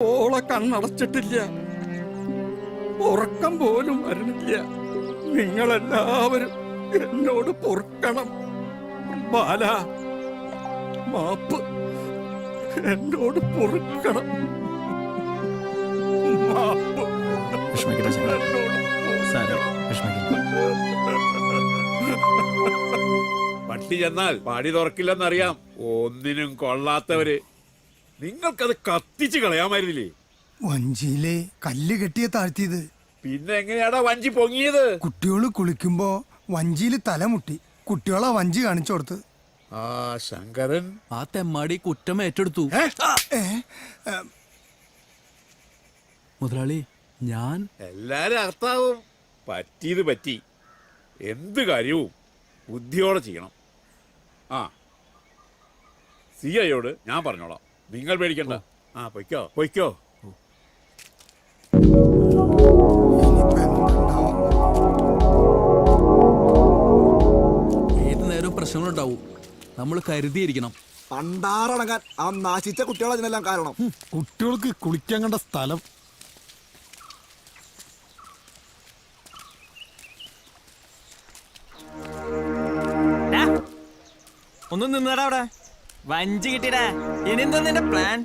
ഓളെ കണ്ണടച്ചിട്ടില്ല, ഉറക്കം പോലും വരണില്ല. നിങ്ങളെല്ലാവരും എന്നോട് പൊറുക്കണം. ബാല, മാപ്പ്, എന്നോട് പൊറുക്കണം. മാപ്പ്. പട്ടി ചെന്നാൽ പാടി തുറക്കില്ലെന്നറിയാം. ഒന്നിനും കൊള്ളാത്തവര്. നിങ്ങൾക്കത് കത്തിച്ച് കളയാമായിരുന്നില്ലേ? വഞ്ചിയിലെ കല്ല് കെട്ടിയ താഴ്ത്തിയത്. പിന്നെ എങ്ങനെയാടാ വഞ്ചി പൊങ്ങിയത്? കുട്ടികള് കുളിക്കുമ്പോ വഞ്ചിയില് തലമുട്ടി. കുട്ടികളെ വഞ്ചി കാണിച്ചു കൊടുത്ത്. ആ ശങ്കരൻ ആ തെമ്മാടി കുറ്റം ഏറ്റെടുത്തു. മുതലാളി, ഞാൻ എല്ലാരും അർത്ഥാവും. പറ്റിയത് പറ്റി. എന്ത് കാര്യവും ബുദ്ധിയോടെ ചെയ്യണം. ആ സിഐയോട് ഞാൻ പറഞ്ഞോളാം. നിങ്ങൾ പേടിക്കണ്ട. ആ പൊയ്ക്കോ പൊയ്ക്കോ. ഏത് നേരവും പ്രശ്നങ്ങളുണ്ടാവും. നമ്മൾ കരുതിയിരിക്കണം. പണ്ടാറടങ്ങാൻ ആ നാശിച്ച കുട്ടികളതിനെല്ലാം കാരണം. കുട്ടികൾക്ക് കുളിക്കാൻ കണ്ട സ്ഥലം. ഒന്നും നിന്നടാ അവിടെ. വഞ്ചി കിട്ടിടാ. ഇനി എന്താ നിന്റെ പ്ലാൻ?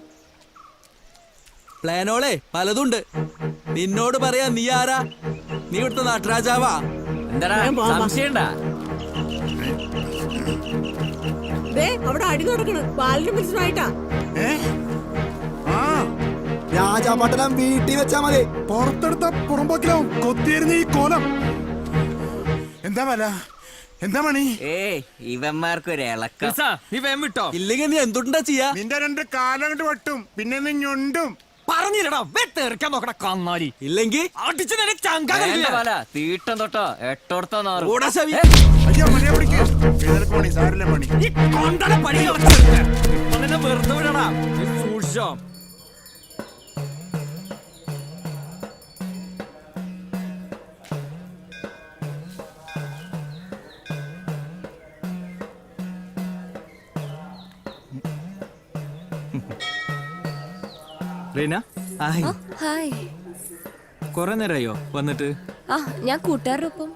പ്ലാനോളെ പലതുണ്ട്. നിന്നോട് പറയാ, നീ ആരാ? നീ ഇവിടുത്തെ നാട്ടുരാജാവാ. എന്താടാ സംശയണ്ടാ? അവിടെ അടി നടക്കണ്. ബാലിന് മനസ്സിലായിട്ടാ. രാജാപാട്ടലം വീട്ടിൽ വെച്ചാ മതി. പുറത്തെടുത്ത പുറമ്പോക്കിലാവും കൊത്തിയിരുന്ന ഈ കോലം. എന്താ വല? എന്താ മണി? ഇവന്മാർക്കൊരു ഇളക്കം. നീ വേം വിട്ടോ. ഇല്ലെങ്കിൽ നീ എന്തുണ്ടാ ചെയ്യാ? നിന്റെ രണ്ട് കാലം കൊണ്ട് വെട്ടും, പിന്നെ നീ ഞൊണ്ടും. പറഞ്ഞില്ലടാ, വെട്ടെറിക്കാൻ നോക്കണ കന്നാലി. ഇല്ലെങ്കിൽ അടിച്ചു നിന്നെ ചങ്ക. തീട്ടം തൊട്ടോ എട്ടോടത്തോ നാറും. അയ്യോ മണിയെ പിടിക്ക്. ഏതൊക്കെ മണി? സാരില്ല മണി. ഈ കൊണ്ടട പണി നിന്നെ വെറുതെ വിടടാ. സൂക്ഷിച്ചോ. റീന, ഹായ്. കൊറേ നേരമായോ വന്നിട്ട്? ആ, ഞാൻ കൂട്ടുകാരോടൊപ്പം.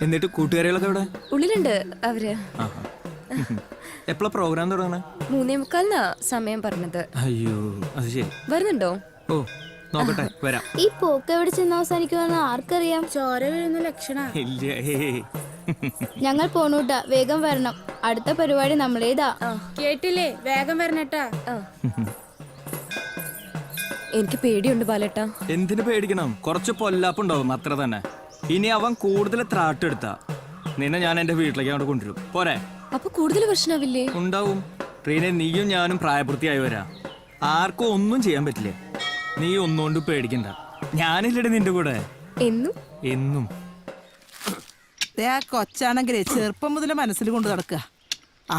എന്നിട്ട് കൂട്ടുകാരികളൊക്കെ ഇവിടെ ഉള്ളിലുണ്ട് അവര്. എപ്പോഴാ പ്രോഗ്രാം തുടങ്ങണേ? 3:45 സമയം പറഞ്ഞത്. അയ്യോ, അത് ശരി. വരുന്നുണ്ടോ? ഓ, നോക്കട്ടെ, വരാം. ഈ പോക്ക് എവിടെ ചെന്ന് അവസാനിക്കുമെന്ന് ആർക്കറിയാം? ചോര വീഴുന്ന ലക്ഷണ. ഇല്ല. ഞങ്ങൾ പോണൂട്ടാ, വേഗം വരണം. അടുത്ത പരിപാടി നമ്മളേതാ. കേട്ടില്ലേ? വേഗം വരണട്ടാ. എനിക്ക് പേടിയുണ്ട് ബാലേട്ടാ. എന്തിനു പേടിക്കണം? കുറച്ച് പൊല്ലാപ്പുണ്ടാവും, അത്ര തന്നെ. ഇനി അവൻ കൂടുതൽ ത്രാട്ടെടുത്താ നിന്നെ ഞാൻ എന്റെ വീട്ടിലേക്ക് അങ്ങോട്ട് കൊണ്ടുവരും. പോരെ? അപ്പൊ കൂടുതൽ പ്രശ്നമാവില്ലേ? ഉണ്ടാവും. ട്രെയിനെ നീയും ഞാനും പ്രായപൂർത്തിയായി വരാ. ആർക്കും ഒന്നും ചെയ്യാൻ പറ്റില്ല. നീ ഒന്നുകൊണ്ട് പേടിക്കണ്ട. ഞാനില്ലടെ നിന്റെ കൂടെ എന്നും. കൊച്ചാണെങ്കിലേ ചെറുപ്പം മുതൽ മനസ്സിൽ കൊണ്ട് നടക്കുക.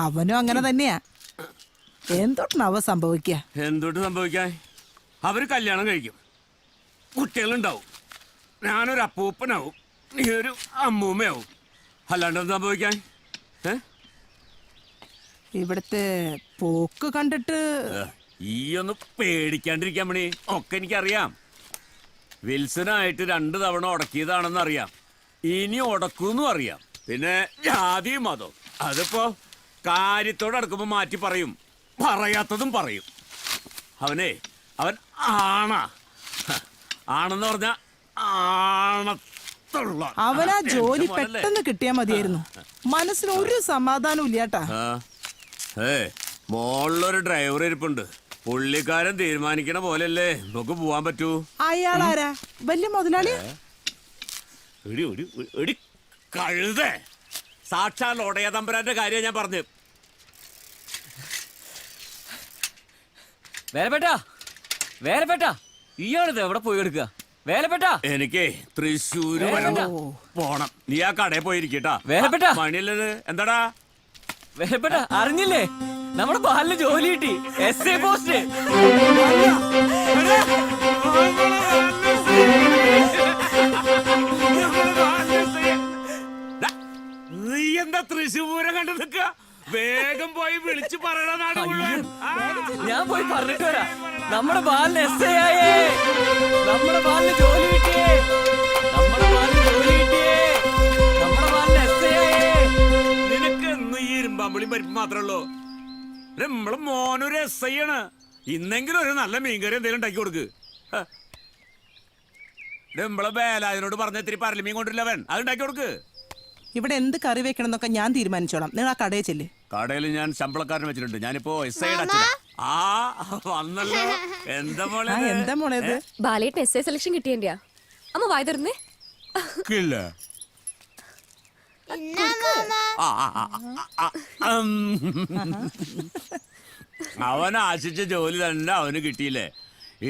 അവനും അങ്ങനെ തന്നെയാ. എന്തൊട്ടാവ സംഭവിക്കുക? എന്തൊട്ട് സംഭവിക്കാൻ? അവര് കല്യാണം കഴിക്കും, കുട്ടികളുണ്ടാവും, ഞാനൊരു അപ്പൂപ്പനാവും, നീ ഒരു അമ്മൂമ്മയാവും. അല്ലാണ്ട് സംഭവിക്കാൻ? ഇവിടുത്തെ പോക്ക് കണ്ടിട്ട് ഈ ഒന്ന് പേടിക്കാണ്ടിരിക്കാൻ മണി. ഒക്കെ എനിക്കറിയാം. വിൽസനായിട്ട് 2 തവണ ഉടക്കിയതാണെന്ന് അറിയാം. ഇനി ഉടക്കൂന്നും അറിയാം. പിന്നെ ജാതിയും മതം അതിപ്പോ കാര്യത്തോടെ അടുക്കുമ്പോ മാറ്റി പറയും, പറയാത്തതും പറയും. അവൻ ആണെന്ന് പറഞ്ഞ ആണത്തുള്ള. അവനാ ജോലി പെട്ടെന്ന് കിട്ടിയാ മതിയായിരുന്നു. മനസ്സിന് ഒരു സമാധാനം ഇല്ലാട്ടാ. മോളിലൊരു ഡ്രൈവർ ഇരിപ്പുണ്ട്. പുള്ളിക്കാരൻ തീരുമാനിക്കണ പോലെയല്ലേ നമുക്ക് പോവാൻ പറ്റൂ. അയാളാരാ? വലിയ മുതലാളി? കഴുതേ, സാക്ഷാൽ ഒടയ തമ്പുരാന്റെ കാര്യം ഞാൻ പറഞ്ഞു. വേലപ്പെട്ട ഇയാളിത് എവിടെ പോയി എടുക്കുക? വേലപ്പെട്ട, എനിക്ക് തൃശ്ശൂര് പോണം. നീ ആ കടയിൽ പോയിരിക്കട്ടാ. വേലപ്പെട്ട മണിയല്ലത്. എന്താടാ വേലപ്പെട്ട? അറിഞ്ഞില്ലേ, നമ്മുടെ ബാലിന് ജോലി കിട്ടി. SA post. നീ എന്താ തൃശ്ശൂരം കണ്ടു നിൽക്കുക? വേഗം പോയി വിളിച്ചു പറയണ നാട് മുഴുവൻ. ഞാൻ പോയി പറഞ്ഞിട്ട് വരാം. നമ്മുടെ ബാലിന് എസ് ആയേ, നമ്മുടെ ബാലിന് ജോലി കിട്ടിയേ, നമ്മുടെ ബാലിന് ജോലി കിട്ടിയേ, നമ്മുടെ ബാലിന് എസ് ആയേ. നിനക്ക് എന്നും ഈ ഇരുമ്പാമ്പുളിയും പരിപ്പ് മാത്രമേ ഉള്ളൂ. നമ്മളെ മോനൊരു എസ് ഐ ആണ്. ഇന്നെങ്കിലും ഒരു നല്ല മീൻകറി എന്തെങ്കിലും ഉണ്ടാക്കി കൊടുക്ക്. നമ്മളെ ബേലാജിനോട് പറഞ്ഞ ഇത്തിരി പരലിമീൻ കൊണ്ടില്ലവൻ, അത് ഉണ്ടാക്കി കൊടുക്ക്. ഇവിടെ എന്ത് കറി വെക്കണം എന്നൊക്കെ ഞാൻ തീരുമാനിച്ചോളാം. നിങ്ങൾ ആ കടയിൽ ചെല്ല്. കടയിൽ ഞാൻ ശമ്പളക്കാരൻ വെച്ചിട്ടുണ്ട്. ഞാനിപ്പോ എസ് ഐയുടെ അച്ഛനാ. ആ വന്നല്ലോ. എന്താ മോളെ ഇത്? എന്താ മോളെ ഇത്? ബാലേട്ടൻ എസ് ഐ സെലക്ഷൻ കിട്ടിയതിന്റെയാ. അമ്മ വായ തുറന്നേ. കില്ല. ആ, ആ, ആ, ആ, അവൻ ആശിച്ച ജോലി തന്നെ അവന് കിട്ടിയില്ലേ.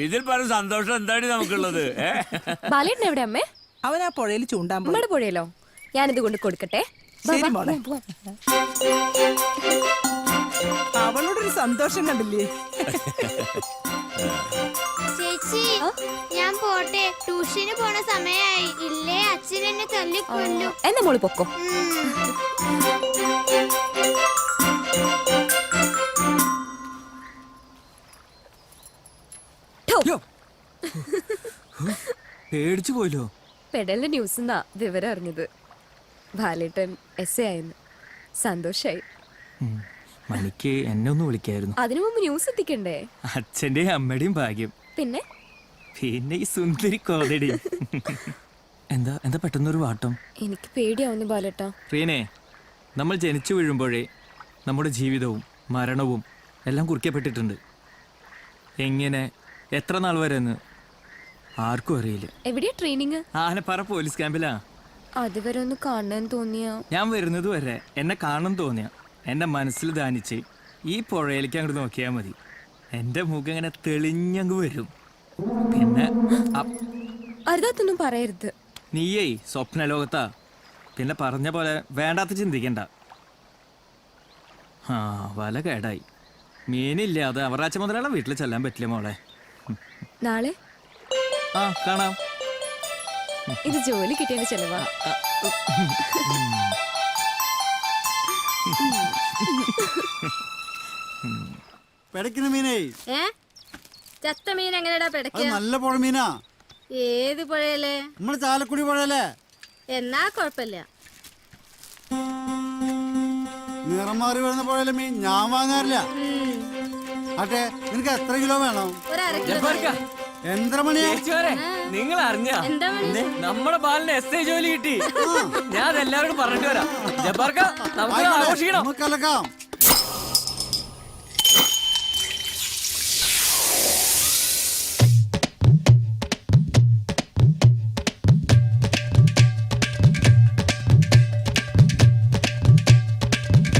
ഇതിൽ പല സന്തോഷം എന്താണ് നമുക്കുള്ളത്? ബാലേട്ടൻ എവിടെ അമ്മേ? അവൻ ആ പുഴയിൽ ചൂണ്ടാൻ പോയി. അമ്മയുടെ പുഴയല്ലോ. ഞാനിത് കൊണ്ട് കൊടുക്കട്ടെ. ശരി മോളെ. അവളോടൊരു സന്തോഷം കണ്ടില്ലേ? ചേച്ചി ഞാൻ പോട്ടെ, ട്യൂഷന് പോണ സമയായി. ഇല്ലേ അച്ഛൻ എന്നെ തല്ലിക്കൊല്ലും. എന്നാ മോള് പൊക്കോ. പേടിച്ചു പോയല്ലോ. പെടലിന്റെ ന്യൂസ് എന്നാ വിവരം അറിഞ്ഞത്. ബാലേട്ടൻ എസ് എ ആയെന്ന്. സന്തോഷായി. മണിക്ക് എന്നെ ഒന്ന് വിളിക്കായിരുന്നു. അതിനു മുമ്പ് ന്യൂസ് എത്തിക്കണ്ടേ? അച്ഛന്റെയും അമ്മയുടെയും ഭാഗ്യം. പിന്നെ പിന്നെ ഈ സുന്ദരി കോതടി. എന്താ എന്താ പെട്ടെന്നൊരു വാട്ടം? എനിക്ക് പേടിയാവുന്നു ബാലേട്ടാ. റീനെ, നമ്മൾ ജനിച്ചു വീഴുമ്പോഴേ നമ്മുടെ ജീവിതവും മരണവും എല്ലാം കുറിക്കപ്പെട്ടിട്ടുണ്ട്. എങ്ങനെ, എത്ര നാൾ വരെ എന്ന് ആർക്കും അറിയില്ല. എവിടെയാ ട്രെയിനിങ്? ആനപ്പാറ പോലീസ് ക്യാമ്പിലാ. അതുവരെ ഒന്ന് കാണാൻ തോന്നിയ. ഞാൻ വരുന്നത് വരെ എന്നെ കാണണം തോന്നിയ എന്റെ മനസ്സിൽ ധാനിച്ച് ഈ പുഴയിലേക്ക് അങ്ങോട്ട് നോക്കിയാൽ മതി. എൻ്റെ മുഖം ഇങ്ങനെ തെളിഞ്ഞങ്ങ് വരും. പിന്നെ അരുതാത്തൊന്നും പറയരുത്. നീയേ സ്വപ്നലോകത്താ. പിന്നെ പറഞ്ഞ പോലെ വേണ്ടാത്ത ചിന്തിക്കണ്ട. ആ വല കേടായി. മീനില്ലാതെ അവറാച്ച മുതലാളെ വീട്ടിൽ ചെല്ലാൻ പറ്റില്ല മോളെ. നാളെ ആ കാണാം. ഇത് ജോലി കിട്ടിയതിന്റെ ചെലവാ. പിടയ്ക്കുന്ന മീനേ. ചത്ത മീൻ എങ്ങനെയാ അത് പിടയ്ക്ക? നല്ല പുഴ മീനാ. ഏത് പുഴയല്ലേ? നമ്മള് ചാലക്കുടി പുഴയല്ലേ. എന്നാ കൊഴപ്പില്ല. നിറം മാറി വരുന്ന പുഴയിലെ മീൻ ഞാൻ വാങ്ങാറില്ല. അട്ടെ നിനക്ക് എത്ര കിലോ വേണം? ജബ്ബാർക്ക, എന്ത്രമണിയാ? ചേച്ചിമാരെ, നിങ്ങൾ അറിഞ്ഞ എന്താ നമ്മുടെ ബാലിന് എസ് ഐ ജോലി കിട്ടി. ഞാൻ എല്ലാവരോടും പറഞ്ഞിട്ട് വരാം. ജബ്ബാർക്ക, നമുക്ക് ആഘോഷിക്കണം. നമുക്ക് കലക്കാം.